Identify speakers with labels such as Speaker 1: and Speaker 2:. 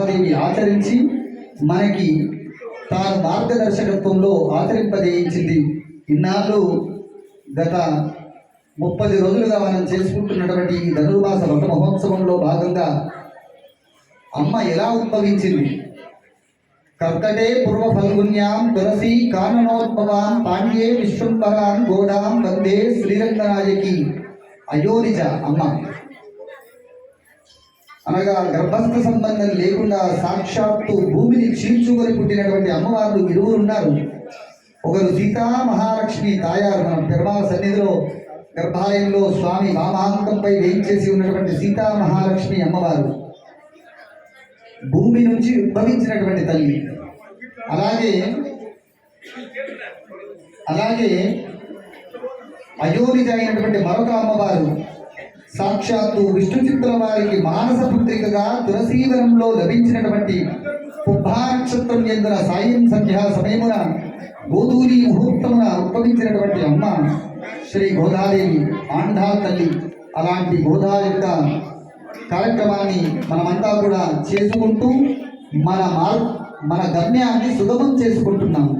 Speaker 1: దేవి ఆచరించి మనకి తాను మార్గదర్శకత్వంలో ఆచరింపజేయించింది. ఇన్నాళ్ళు గత 30 రోజులుగా మనం చేసుకుంటున్నటువంటి ఈ ధనుర్మాస వ్రత మహోత్సవంలో భాగంగా అమ్మ ఎలా ఉద్భవించింది? కర్కటే పూర్వ ఫల్గున్యాం తులసి కాననోద్భవాం పాండ్యే విశ్వంబరాం గోదాం వందే శ్రీరంగనాయకి అయోనిజ అమ్మ అనగా గర్భస్థ సంబంధం లేకుండా సాక్షాత్తు భూమిని చీల్చుకొని పుట్టినటువంటి అమ్మవారు ఇరువురున్నారు. ఒకరు సీతా మహాలక్ష్మి తాయారు. మన పెరుమాళ సన్నిధిలో గర్భాలయంలో స్వామి వామాంతంపై వేయించేసి ఉన్నటువంటి సీతా మహాలక్ష్మి అమ్మవారు భూమి నుంచి ఉద్భవించినటువంటి తల్లి. అలాగే అయోనిజ అయినటువంటి మరొక అమ్మవారు సాక్షాత్తు విష్ణు చిత్తుల వారికి మానస పుత్రికగా తులసీవనంలో లభించినటువంటి పుబ్బా నక్షత్రం ఎందున సాయం సంధ్యా సమయమున గోధూరి ముహూర్తమున ఉద్భవించినటువంటి అమ్మ శ్రీ గోదాదేవి ఆండా తల్లి. అలాంటి గోదా యొక్క కార్యక్రమాన్ని మనమంతా కూడా చేసుకుంటూ మన గమ్యాన్ని సుగమం చేసుకుంటున్నాము.